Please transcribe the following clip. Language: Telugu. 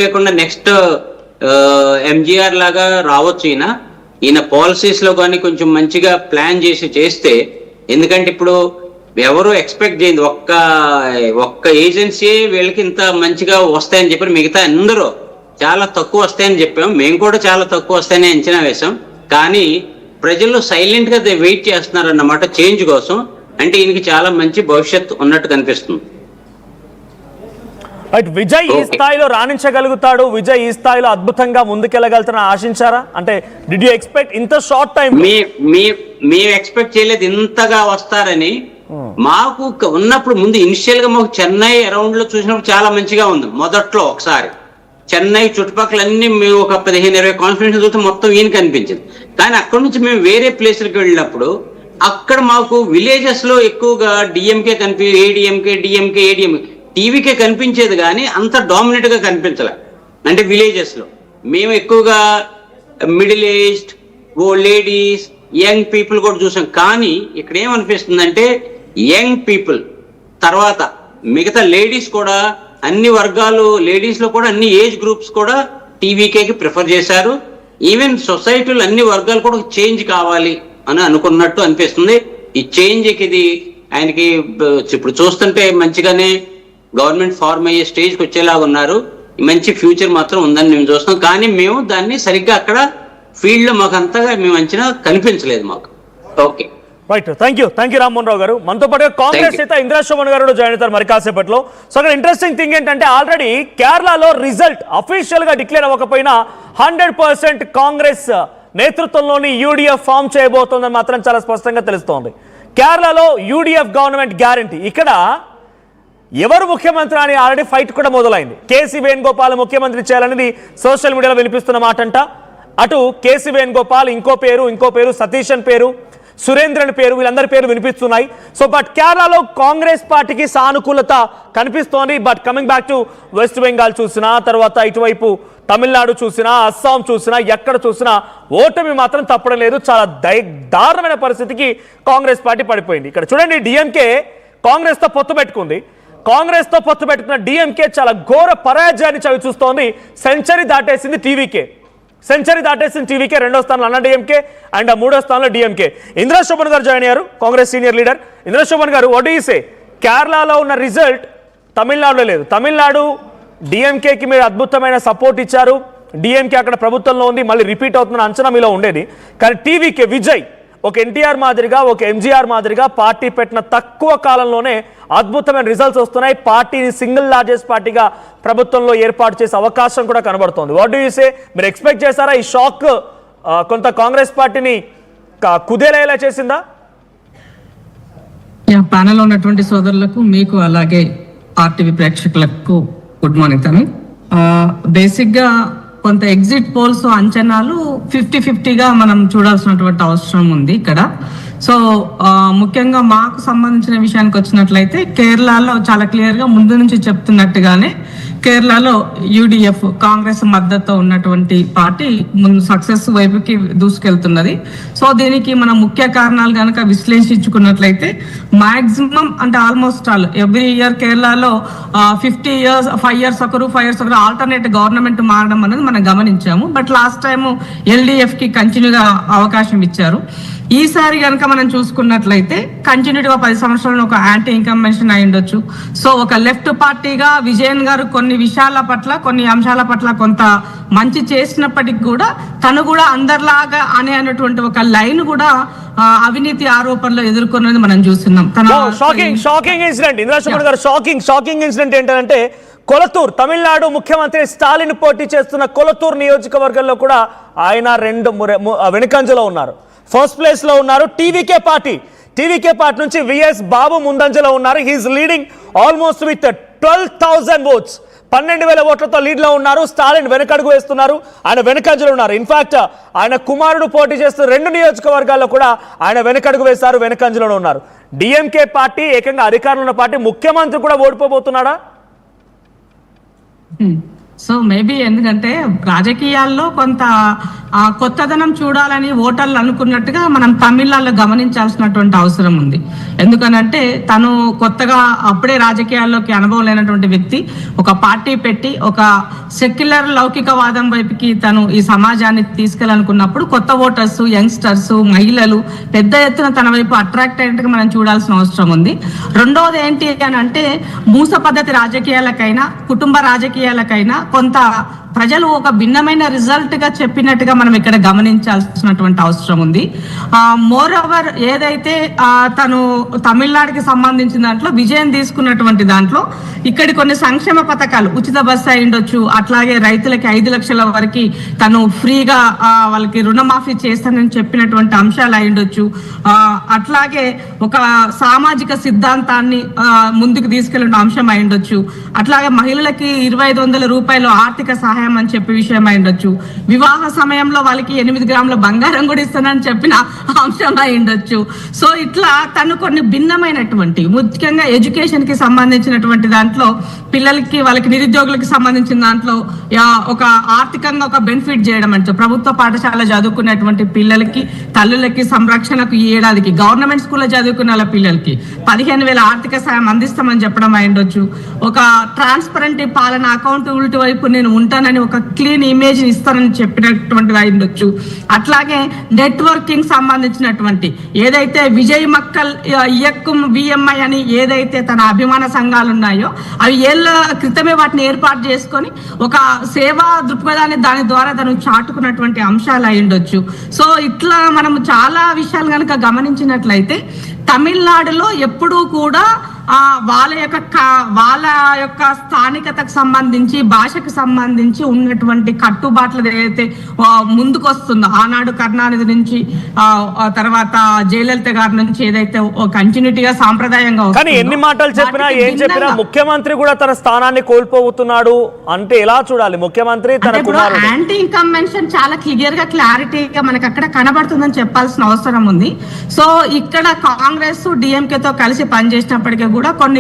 లేకుండా నెక్స్ట్ ఎంజీఆర్ లాగా రావచ్చు. ఈయన పాలసీస్ లో కానీ కొంచెం మంచిగా ప్లాన్ చేస్తే, ఎందుకంటే ఇప్పుడు ఎవరు ఎక్స్పెక్ట్ చేయండి ఒక్క ఏజెన్సీ వీళ్ళకి ఇంత మంచిగా వస్తాయని చెప్పి మిగతా అందరూ చాలా తక్కువ వస్తాయని చెప్పాం. మేము కూడా చాలా తక్కువ వస్తాయని అంచనా వేసాం. కానీ ప్రజలు సైలెంట్ గా వెయిట్ చేస్తున్నారు అన్నమాట చేంజ్ కోసం. అంటే ఈయనకి చాలా మంచి భవిష్యత్తు ఉన్నట్టు కనిపిస్తుంది. విజయ్ ఈ స్థాయిలో రాణించగలుగుతాడు, విజయ్ ఈ స్థాయిలో అద్భుతంగా ముందుకెళ్ళగలుగుతారని ఆశించారా? అంటే డిడ్ యూ ఎక్స్పెక్ట్ ఇంత షార్ట్ టైం? మేము ఎక్స్పెక్ట్ చేయలేదు ఇంతగా వస్తారని. మాకు ఉన్నప్పుడు ముందు ఇనిషియల్ గా మాకు చెన్నై అరౌండ్ లో చూసినప్పుడు చాలా మంచిగా ఉంది. మొదట్లో ఒకసారి చెన్నై చుట్టుపక్కల అన్ని మేము ఒక 15-20 కాన్ఫరెన్స్ చూస్తే మొత్తం ఈయన కనిపించింది. కానీ అక్కడ నుంచి మేము వేరే ప్లేస్లకు వెళ్ళినప్పుడు అక్కడ మాకు విలేజెస్ లో ఎక్కువగా డిఎంకే ఏడీఎంకే టీవీకే కనిపించేది కానీ అంత డామినేట్ గా కనిపించలే. అంటే విలేజెస్ లో మేము ఎక్కువగా middle aged ladies young people కూడా చూసాం. కానీ ఇక్కడ ఏమనిపిస్తుందంటే యంగ్ పీపుల్ తర్వాత మిగతా లేడీస్ కూడా అన్ని వర్గాలు లేడీస్ లో కూడా అన్ని ఏజ్ గ్రూప్స్ కూడా టీవీకేకి ప్రిఫర్ చేశారు. ఈవెన్ సొసైటీలో అన్ని వర్గాలు కూడా చేంజ్ కావాలి అని అనుకున్నట్టు అనిపిస్తుంది. ఈ చేంజ్కి ఇది ఆయనకి ఇప్పుడు చూస్తుంటే మంచిగానే గవర్నమెంట్ ఫార్మ్ అయ్యే స్టేజ్కి వచ్చేలాగా ఉన్నారు. మంచి ఫ్యూచర్ మాత్రం ఉందని మేము చూస్తాం. కానీ మేము దాన్ని సరిగ్గా అక్కడ ఫీల్డ్ లో మాకు అంతగా మేము అంచనా కనిపించలేదు మాకు. Okay, right, thank you Rammohan Rao garu. మనతో పాటు కాంగ్రెస్ నేత ఇందిరా శోభన్ గారు జాయిన్ అవుతారు మరి కాసేపట్లో. సో అక్కడ ఇంట్రెస్టింగ్ థింగ్ ఏంటంటే ఆల్రెడీ కేరళలో రిజల్ట్ అఫీషియల్ గా డిక్లేర్ అవ్వకపోయినా 100% కాంగ్రెస్ నేతృత్వంలోని యూడిఎఫ్ ఫామ్ చేయబోతోందని మాత్రం చాలా స్పష్టంగా తెలుస్తోంది. కేరళలో యూడిఎఫ్ గవర్నమెంట్ గ్యారంటీ. ఇక్కడ ఎవరు ముఖ్యమంత్రి అని ఆల్రెడీ ఫైట్ కూడా మొదలైంది. కేసీ వేణుగోపాల్ ముఖ్యమంత్రి చేయాలనేది సోషల్ మీడియాలో వినిపిస్తున్న మాట అంట. అటు కేసీ వేణుగోపాల్ ఇంకో పేరు సతీశన్ పేరు, సురేంద్రన్ పేరు, వీళ్ళందరి పేరు వినిపిస్తున్నాయి. సో బట్ కేరళలో కాంగ్రెస్ పార్టీకి సానుకూలత కనిపిస్తోంది. But coming back to west Bengal చూసినా, తర్వాత ఇటువైపు తమిళనాడు చూసినా, అస్సాం చూసినా, ఎక్కడ చూసినా ఓటమి మాత్రం తప్పడం లేదు. చాలా దారుణమైన పరిస్థితికి కాంగ్రెస్ పార్టీ పడిపోయింది. ఇక్కడ చూడండి, డిఎంకే కాంగ్రెస్తో పొత్తు పెట్టుకుంది. కాంగ్రెస్తో పొత్తు పెట్టుకున్న డిఎంకే చాలా ఘోర పరాజయాన్ని చవి చూస్తోంది. సెంచరీ దాటేసింది టీవీకే. రెండో స్థానంలో అన్నా డిఎంకే అండ్ మూడో స్థానంలో డిఎంకే. ఇందిరా శోభన్ గారు జాయిన్ అయ్యారు, కాంగ్రెస్ సీనియర్ లీడర్. ఇందిరా శోభన్ గారు, వాట్ డు యు సే? కేరళలో ఉన్న రిజల్ట్ తమిళనాడులో లేదు. తమిళనాడు డిఎంకేకి మీరు అద్భుతమైన సపోర్ట్ ఇచ్చారు. డిఎంకే అక్కడ ప్రభుత్వంలో ఉంది, మళ్ళీ రిపీట్ అవుతున్న అంచనా మీలో ఉండేది. కానీ టీవీకే విజయ్ ఒక ఎన్టీఆర్ మాదిరిగా, ఒక ఎంజీఆర్ మాదిరిగా పార్టీ పెట్టిన తక్కువ కాలంలోనే అద్భుతమైన రిజల్ట్స్ వస్తున్నాయి. పార్టీని సింగిల్ లార్జెస్ట్ పార్టీగా ప్రభుత్వంలో ఏర్పాటు చేసే అవకాశం కూడా కనబడుతోంది. What do you say? మీరు ఎక్స్పెక్ట్ చేశారా ఈ షాక్ కొంత కాంగ్రెస్ పార్టీని కుదేలేలా చేసిందా? ప్యానెల్లో ఉన్నటువంటి సోదరులకు, మీకు అలాగే ఆర్టీవీ ప్రేక్షకులకు గుడ్ మార్నింగ్. తను బేసిక్ గా కొంత ఎగ్జిట్ పోల్స్ అంచనాలు 50-50గా మనం చూడాల్సినటువంటి అవసరం ఉంది ఇక్కడ. సో ముఖ్యంగా మాకు సంబంధించిన విషయానికి వచ్చినట్లయితే కేరళలో చాలా క్లియర్గా ముందు నుంచి చెప్తున్నట్టుగానే కేరళలో యూడిఎఫ్ కాంగ్రెస్ మద్దతు ఉన్నటువంటి పార్టీ ముందు సక్సెస్ వైపుకి దూసుకెళ్తున్నది. సో దీనికి మనం ముఖ్య కారణాలు కనుక విశ్లేషించుకున్నట్లయితే మాక్సిమం అంటే ఆల్మోస్ట్ ఆల్ ఎవ్రీ ఇయర్ కేరళలో 5 years ఒకరు ఆల్టర్నేట్ గవర్నమెంట్ మారడం అనేది మనం గమనించాము. బట్ లాస్ట్ టైం ఎల్డిఎఫ్ కి కంటిన్యూగా అవకాశం ఇచ్చారు. ఈసారి కనుక మనం చూసుకున్నట్లయితే కంటిన్యూగా 10 సంవత్సరాలు ఒక యాంటీ ఇన్కంబెన్షన్ అయి ఉండొచ్చు. సో ఒక లెఫ్ట్ పార్టీగా విజయన్ గారు కొన్ని విషయాల పట్ల, కొన్ని అంశాల పట్ల కొంత మంచి చేసినప్పటికీ కూడా తను కూడా అందరిలాగా అనేటువంటి ఒక లైన్ కూడా అవినీతి ఆరోపణలు ఎదుర్కొన్నది మనం చూస్తున్నాం. షాకింగ్ ఇన్సిడెంట్ ఇందిరా శోభన్ గారు, షాకింగ్ ఇన్సిడెంట్ ఏంటంటే కొలతూర్, తమిళనాడు ముఖ్యమంత్రి స్టాలిన్ పోటీ చేస్తున్న కొలతూర్ నియోజకవర్గంలో కూడా ఆయన వెనుకంజలో ఉన్నారు. ఫస్ట్ ప్లేస్ లో ఉన్నారు టీవీకే పార్టీ నుంచి విఎస్ బాబు ముందంజలో ఉన్నారు. He's leading almost with 12,000 votes, 12,000 ఓట్లతో లీడ్ లో ఉన్నారు. స్టాలిన్ వెనకడుగు వేస్తున్నారు, ఆయన వెనకంజలో ఉన్నారు. ఇన్ఫాక్ట్ ఆయన కుమారుడు పోటీ చేస్తున్న 2 నియోజకవర్గాల్లో కూడా ఆయన వెనకడుగు వేశారు, వెనకంజలో ఉన్నారు. డిఎంకే పార్టీ ఏకంగా అధికారంలో ఉన్న పార్టీ, ముఖ్యమంత్రి కూడా ఓడిపోబోతున్నాడా? సో మేబీ ఎందుకంటే రాజకీయాల్లో కొంత కొత్తదనం చూడాలని ఓటర్లు అనుకున్నట్టుగా మనం తమిళనాడులో గమనించాల్సినటువంటి అవసరం ఉంది. ఎందుకనంటే తను కొత్తగా అప్పుడే రాజకీయాల్లోకి అనుభవం లేనటువంటి వ్యక్తి ఒక పార్టీ పెట్టి ఒక సెక్యులర్ లౌకికవాదం వైపుకి తను ఈ సమాజాన్ని తీసుకెళ్లాలనుకున్నప్పుడు కొత్త ఓటర్స్, యంగ్స్టర్స్, మహిళలు పెద్ద ఎత్తున తన వైపు అట్రాక్ట్ అయ్యేట్టుగా మనం చూడాల్సిన అవసరం ఉంది. రెండవది ఏంటి అని అంటే మూస పద్ధతి రాజకీయాలకైనా కుటుంబ రాజకీయాలకైనా కొంత ప్రజలు ఒక భిన్నమైన రిజల్ట్ గా చెప్పినట్టుగా మనం ఇక్కడ గమనించాల్సినటువంటి అవసరం ఉంది. మోర్ ఓవర్ ఏదైతే తను తమిళనాడుకి సంబంధించిన దాంట్లో విజయం తీసుకున్నటువంటి దాంట్లో ఇక్కడి కొన్ని సంక్షేమ పథకాలు ఉచిత బస్సు అయి ఉండొచ్చు, అట్లాగే రైతులకి 5 లక్షల వరకు తను ఫ్రీగా వాళ్ళకి రుణమాఫీ చేస్తానని చెప్పినటువంటి అంశాలు అయి ఉండొచ్చు, అట్లాగే ఒక సామాజిక సిద్ధాంతాన్ని ముందుకు తీసుకెళ్లిన అంశం అయి ఉండొచ్చు, అట్లాగే మహిళలకి 2500 రూపాయలు ఆర్థిక సహాయం అని చెప్పే విషయం అయి ఉండొచ్చు, వివాహ సమయంలో వాళ్ళకి 8 గ్రాముల బంగారం కూడా ఇస్తానని చెప్పిన అంశం అయి ఉండొచ్చు. సో ఇట్లా తను కొన్ని భిన్నమైనటువంటి ముఖ్యంగా ఎడ్యుకేషన్ కి సంబంధించినటువంటి దాంట్లో పిల్లలకి వాళ్ళకి నిరుద్యోగులకి సంబంధించిన దాంట్లో ఒక ఆర్థికంగా ఒక బెనిఫిట్ చేయడం అంటే ప్రభుత్వ పాఠశాల చదువుకునేటువంటి పిల్లలకి తల్లులకి సంరక్షణకు ఈ ఏడాదికి గవర్నమెంట్ స్కూల్లో చదువుకునే వాళ్ళ పిల్లలకి 15,000 ఆర్థిక సాయం అందిస్తామని చెప్పడం అయి ఉండొచ్చు, ఒక ట్రాన్స్పరెంట్ పాలన అకౌంటబిలిటీ వైపు నేను ఉంటానని ఒక క్లీన్ ఇమేజ్ ఇస్తానని చెప్పినటువంటిది అయి ఉండొచ్చు. అట్లాగే నెట్వర్కింగ్ సంబంధించినటువంటి ఏదైతే విజయ్ మక్కల్ ఇయక్కుం విఎంఐ అని ఏదైతే తన అభిమాన సంఘాలు ఉన్నాయో అవి ఏళ్ళ క్రితమే వాటిని ఏర్పాటు చేసుకొని ఒక సేవా దృక్పథాన్ని దాని ద్వారా తను చాటుకున్నటువంటి అంశాలు అయి ఉండొచ్చు. సో ఇట్లా మనం చాలా విషయాలు కనుక గమనించినట్లయితే తమిళనాడులో ఎప్పుడూ కూడా వాళ్ళ యొక్క స్థానికతకు సంబంధించి భాషకు సంబంధించి ఉన్నటువంటి కట్టుబాట్లు ఏదైతే ముందుకు వస్తుందో ఆనాడు కరుణానిధి నుంచి తర్వాత జయలలిత గారి నుంచి ఏదైతే కంటిన్యూటీగా సాంప్రదాయంగా కానీ ఎన్ని మాటలు చెప్పినా ఏం చెప్పినా ముఖ్యమంత్రి కూడా తన స్థానాన్ని కోల్పోతున్నాడు అంటే ఎలా చూడాలి? ముఖ్యమంత్రి తన కుమారుడు యాంటీ ఇన్కంబెన్షన్ చాలా క్లియర్ గా క్లారిటీగా మనకి అక్కడ కనబడుతుందని చెప్పాల్సిన అవసరం ఉంది. సో ఇక్కడ కాంగ్రెస్ డిఎంకేతో కలిసి పనిచేసినప్పటికీ కూడా కొన్ని